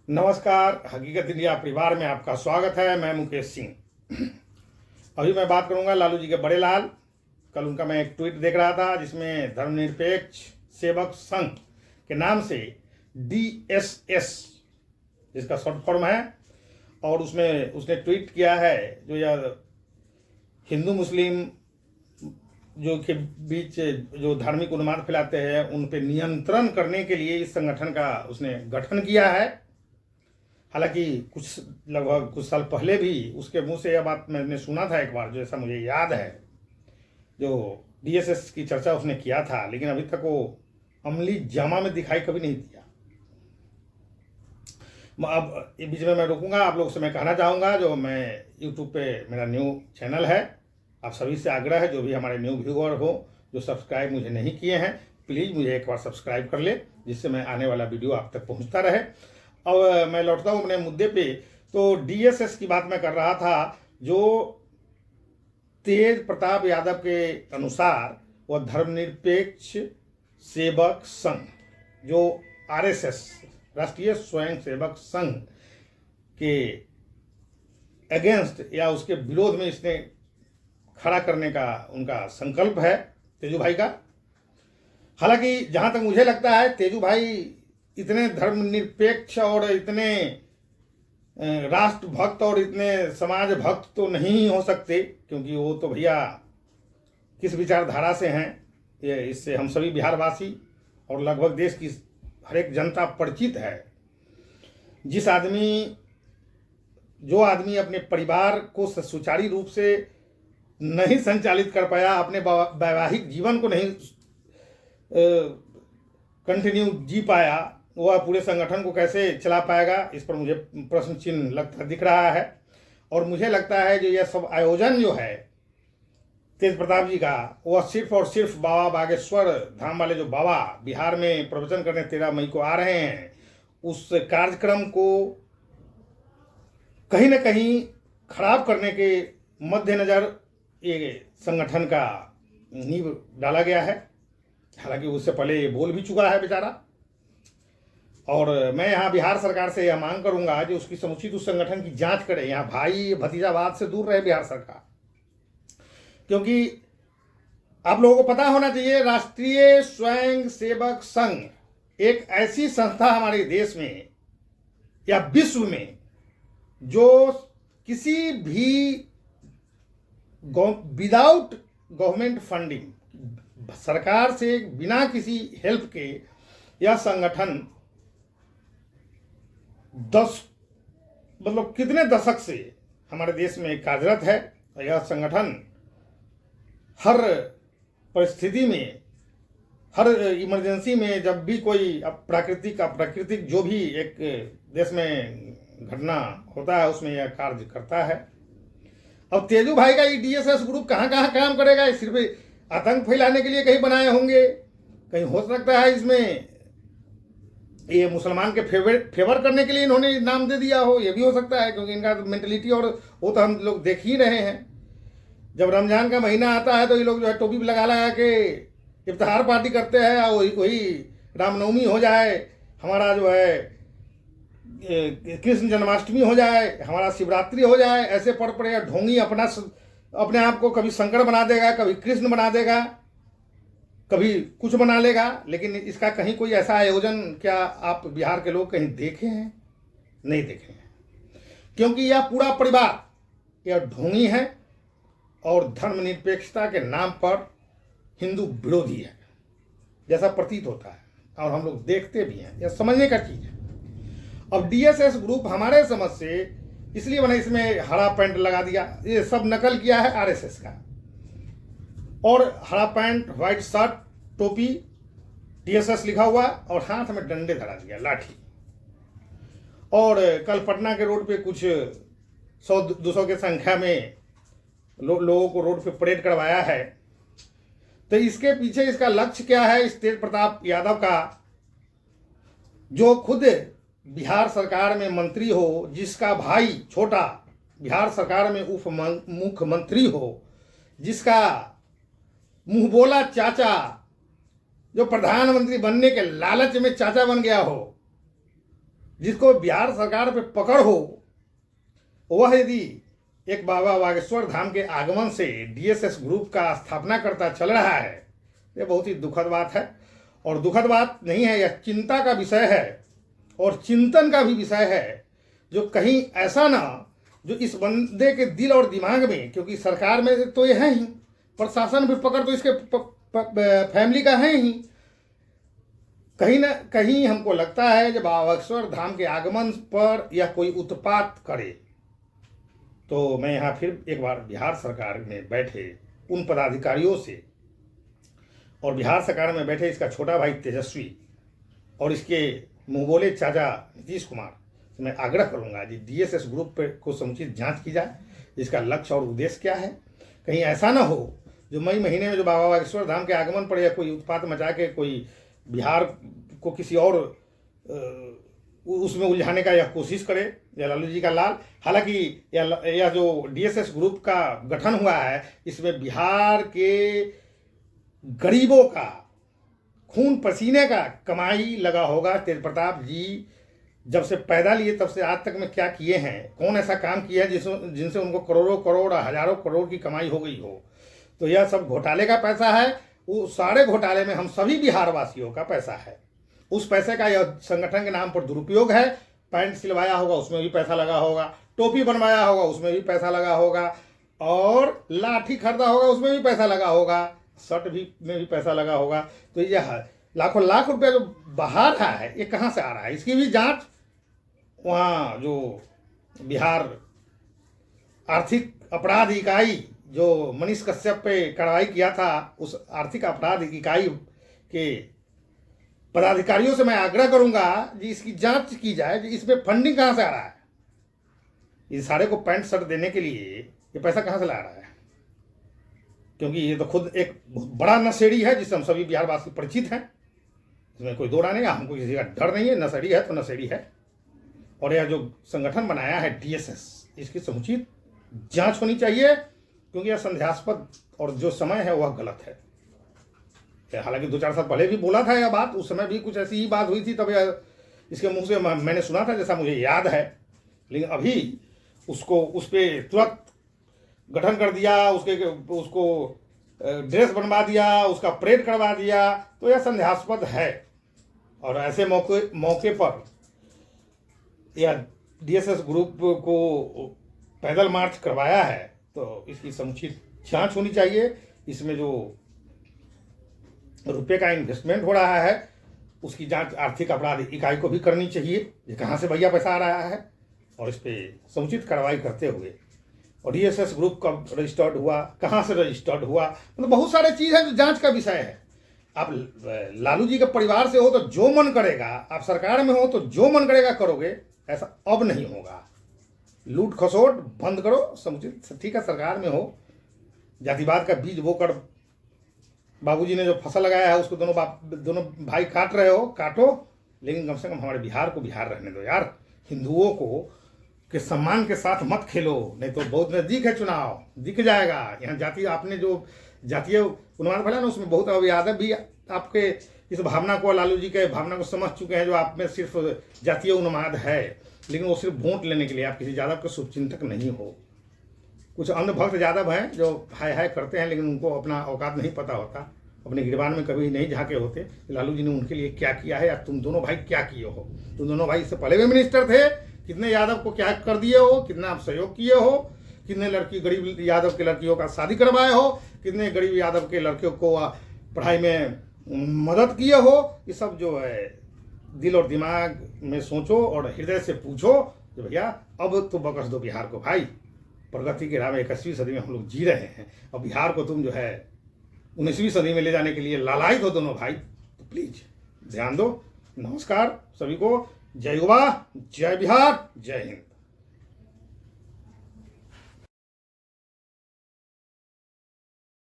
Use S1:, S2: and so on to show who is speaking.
S1: नमस्कार। हकीकत इंडिया परिवार में आपका स्वागत है। मैं मुकेश सिंह। अभी मैं बात करूंगा लालू जी के बड़े लाल। कल उनका मैं एक ट्वीट देख रहा था जिसमें धर्मनिरपेक्ष सेवक संघ के नाम से DSS जिसका शॉर्ट फॉर्म है, और उसमें उसने ट्वीट किया है जो यह हिंदू मुस्लिम जो के बीच जो धार्मिक उन्माद फैलाते हैं उन पे नियंत्रण करने के लिए इस संगठन का उसने गठन किया है। हालांकि लगभग कुछ साल पहले भी उसके मुंह से यह बात मैंने सुना था एक बार, जो ऐसा मुझे याद है, जो DSS की चर्चा उसने किया था, लेकिन अभी तक वो अमली जामा में दिखाई कभी नहीं दिया। अब इस बीच में मैं रुकूंगा। आप लोग से मैं कहना चाहूँगा, जो मैं YouTube पे मेरा न्यू चैनल है, आप सभी से आग्रह है जो भी हमारे न्यू व्यूअर हो जो सब्सक्राइब मुझे नहीं किए हैं, प्लीज़ मुझे एक बार सब्सक्राइब कर ले, जिससे मैं आने वाला वीडियो आप तक पहुंचता रहे। अब मैं लौटता हूं अपने मुद्दे पे। तो DSS की बात मैं कर रहा था, जो तेज प्रताप यादव के अनुसार वह धर्मनिरपेक्ष सेवक संघ, जो RSS राष्ट्रीय स्वयं सेवक संघ के अगेंस्ट या उसके विरोध में इसने खड़ा करने का उनका संकल्प है, तेजू भाई का। हालांकि जहां तक मुझे लगता है, तेजू भाई इतने धर्मनिरपेक्ष और इतने राष्ट्रभक्त और इतने समाज भक्त तो नहीं हो सकते, क्योंकि वो तो भैया किस विचारधारा से हैं ये इससे हम सभी बिहारवासी और लगभग देश की हर एक जनता परिचित है। जो आदमी अपने परिवार को सुचारू रूप से नहीं संचालित कर पाया, अपने वैवाहिक जीवन को नहीं कंटिन्यू जी पाया, वह पूरे संगठन को कैसे चला पाएगा, इस पर मुझे प्रश्न चिन्ह दिख रहा है। और मुझे लगता है जो यह सब आयोजन जो है तेज प्रताप जी का, वह सिर्फ और सिर्फ बाबा बागेश्वर धाम वाले जो बाबा बिहार में प्रवचन करने 13 मई को आ रहे हैं, उस कार्यक्रम को कहीं ना कहीं खराब करने के मद्देनजर ये संगठन का नींव डाला गया है। हालांकि उससे पहले ये बोल भी चुका है बेचारा। और मैं यहाँ बिहार सरकार से यह मांग करूंगा जो उसकी समुचित उस संगठन की जांच करे। यहाँ भाई भतीजावाद से दूर रहे बिहार सरकार, क्योंकि आप लोगों को पता होना चाहिए, राष्ट्रीय स्वयं सेवक संघ एक ऐसी संस्था हमारे देश में या विश्व में जो किसी भी विदाउट गवर्नमेंट फंडिंग, सरकार से बिना किसी हेल्प के, यह संगठन कितने दशक से हमारे देश में कार्यरत है। यह संगठन हर परिस्थिति में, हर इमरजेंसी में, जब भी कोई प्राकृतिक जो भी एक देश में घटना होता है उसमें यह कार्य करता है। अब तेजू भाई का ये DSS ग्रुप कहाँ कहाँ काम करेगा? सिर्फ आतंक फैलाने के लिए कहीं बनाए होंगे, कहीं हो सकता है इसमें ये मुसलमान के फेवर करने के लिए इन्होंने नाम दे दिया हो, ये भी हो सकता है, क्योंकि इनका मेंटलिटी और वो तो हम लोग देख ही रहे हैं। जब रमजान का महीना आता है तो ये लोग जो है टोपी लगा के इफ्तार पार्टी करते हैं, और वही रामनवमी हो जाए, हमारा जो है कृष्ण जन्माष्टमी हो जाए, हमारा शिवरात्रि हो जाए, ऐसे पड़ पड़ेगा। ढोंगी अपने आप को कभी शंकर बना देगा, कभी कृष्ण बना देगा, कभी कुछ बना लेगा। लेकिन इसका कहीं कोई ऐसा आयोजन क्या आप बिहार के लोग कहीं देखे हैं? नहीं देखे हैं, क्योंकि यह पूरा परिवार यह ढोंगी है और धर्मनिरपेक्षता के नाम पर हिंदू विरोधी है, जैसा प्रतीत होता है, और हम लोग देखते भी हैं। यह समझने का चीज है। अब DSS ग्रुप हमारे समझ से इसलिए बना, इसमें हरा पैंट लगा दिया, ये सब नकल किया है RSS का, और हरा पैंट, व्हाइट शर्ट, टोपी, DSS लिखा हुआ, और हाथ में डंडे धरा दिया, लाठी। और कल पटना के रोड पे कुछ 100-200 की संख्या में लोगों को रोड पे परेड करवाया है। तो इसके पीछे इसका लक्ष्य क्या है? इस तेज प्रताप यादव का, जो खुद बिहार सरकार में मंत्री हो, जिसका भाई छोटा बिहार सरकार में उप मुख्यमंत्री हो, जिसका मुंह बोला चाचा, जो प्रधानमंत्री बनने के लालच में चाचा बन गया हो, जिसको बिहार सरकार पे पकड़ हो, वह यदि एक बाबा बागेश्वर धाम के आगमन से डीएसएस ग्रुप का स्थापना करता चल रहा है, ये बहुत ही दुखद बात है। और दुखद बात नहीं है, यह चिंता का विषय है और चिंतन का भी विषय है, जो कहीं ऐसा ना जो इस बंदे के दिल और दिमाग में, क्योंकि सरकार में तो ये है ही, प्रशासन भी पकड़ तो इसके फैमिली का है ही, कहीं ना कहीं हमको लगता है जब बागेश्वर धाम के आगमन पर यह कोई उत्पात करे, तो मैं यहाँ फिर एक बार बिहार सरकार में बैठे उन पदाधिकारियों से और बिहार सरकार में बैठे इसका छोटा भाई तेजस्वी और इसके मुँह बोले चाचा नीतीश कुमार से मैं आग्रह करूँगा जी डीएसएस ग्रुप पे को समुचित जांच की जाए, इसका लक्ष्य और उद्देश्य क्या है। कहीं ऐसा ना हो जो मई महीने में जो बाबा बागेश्वर धाम के आगमन पर या कोई उत्पात मचा के कोई बिहार को किसी और उसमें उलझाने का यह कोशिश करे या लालू जी का लाल। हालांकि यह जो डीएसएस ग्रुप का गठन हुआ है, इसमें बिहार के गरीबों का खून पसीने का कमाई लगा होगा। तेज प्रताप जी जब से पैदा लिए तब से आज तक में क्या किए हैं, कौन ऐसा काम किया है जिनसे उनको करोड़ों करोड़ हजारों करोड़ की कमाई हो गई हो। तो यह सब घोटाले का पैसा है, वो सारे घोटाले में हम सभी बिहार वासियों का पैसा है। उस पैसे का यह संगठन के नाम पर दुरुपयोग है। पैंट सिलवाया होगा उसमें भी पैसा लगा होगा, टोपी बनवाया होगा उसमें भी पैसा लगा होगा, और लाठी खरीदा होगा उसमें भी पैसा लगा होगा, शर्ट भी में भी पैसा लगा होगा। तो यह लाखों लाख रुपया जो बाहर रहा है, ये कहाँ से आ रहा है, इसकी भी जांच वहाँ जो बिहार आर्थिक अपराध इकाई जो मनीष कश्यप पे कार्रवाई किया था, उस आर्थिक अपराध इकाई के पदाधिकारियों से मैं आग्रह करूंगा जी इसकी जांच की जाए जी इसमें फंडिंग कहाँ से आ रहा है। इस सारे को पैंट शर्ट देने के लिए ये पैसा कहाँ से ला रहा है, क्योंकि ये तो खुद एक बहुत बड़ा नशेड़ी है जिससे हम सभी बिहारवासी परिचित हैं। इसमें कोई दो राय नहीं, हमको किसी का डर नहीं है। नशेड़ी है तो नशेड़ी है। और यह जो संगठन बनाया है डीएसएस, इसकी समुचित जांच होनी चाहिए, क्योंकि यह संदेहास्पद और जो समय है वह गलत है। हालांकि 2-4 साल पहले भी बोला था यह बात, उस समय भी कुछ ऐसी ही बात हुई थी, तब यह इसके मुंह से मैंने सुना था जैसा मुझे याद है। लेकिन अभी उसको उस पर तुरंत गठन कर दिया, उसको ड्रेस बनवा दिया, उसका परेड करवा दिया, तो यह संदेहास्पद है। और ऐसे मौके पर यह डीएसएस ग्रुप को पैदल मार्च करवाया है, तो इसकी समुचित जांच होनी चाहिए। इसमें जो रुपए का इन्वेस्टमेंट हो रहा है उसकी जांच आर्थिक अपराध इकाई को भी करनी चाहिए, ये कहाँ से भैया पैसा आ रहा है, और इस पर समुचित कार्रवाई करते हुए। और डीएसएस ग्रुप कब रजिस्टर्ड हुआ, कहाँ से रजिस्टर्ड हुआ, मतलब बहुत सारे चीज़ है जो जांच का विषय है। आप लालू जी के परिवार से हो तो जो मन करेगा, आप सरकार में हो तो जो मन करेगा करोगे, ऐसा अब नहीं होगा। लूट खसोट बंद करो, समुचित ठीक है सरकार में हो, जातिवाद का बीज बोकर बाबूजी ने जो फसल लगाया है उसको दोनों भाई काट रहे हो, काटो, लेकिन कम से कम हमारे बिहार को बिहार रहने दो यार। हिंदुओं को के सम्मान के साथ मत खेलो, नहीं तो बहुत नजदीक है चुनाव, दिख जाएगा। यहाँ जाति आपने जो जातीय उन्माद फैला ना, उसमें बहुत अब यादव भी आपके इस भावना को, लालू जी के भावना को समझ चुके हैं, जो आप में सिर्फ जातीय उन्माद है, लेकिन वो सिर्फ वोट लेने के लिए। आप किसी यादव के शुभचिंतक नहीं हो। कुछ अंधभक्त यादव हैं जो हाय हाय करते हैं, लेकिन उनको अपना औकात नहीं पता होता, अपने गिरबान में कभी नहीं झांके होते लालू जी ने उनके लिए क्या किया है, या तुम दोनों भाई क्या किए हो। तुम दोनों भाई इससे पहले भी मिनिस्टर थे, कितने यादव को क्या कर दिए हो, कितना आप सहयोग किए हो, कितने गरीब यादव के लड़कियों का शादी करवाए हो, कितने गरीब यादव के लड़कियों को पढ़ाई में मदद किए हो। ये सब जो है दिल और दिमाग में सोचो और हृदय से पूछो कि भैया अब तो बकस दो बिहार को भाई। प्रगति के राह में 21वीं सदी में हम लोग जी रहे हैं, और बिहार को तुम जो है 19वीं सदी में ले जाने के लिए लालायित हो दोनों भाई, तो प्लीज ध्यान दो। नमस्कार सभी को, जय युवा, जय बिहार, जय हिंद।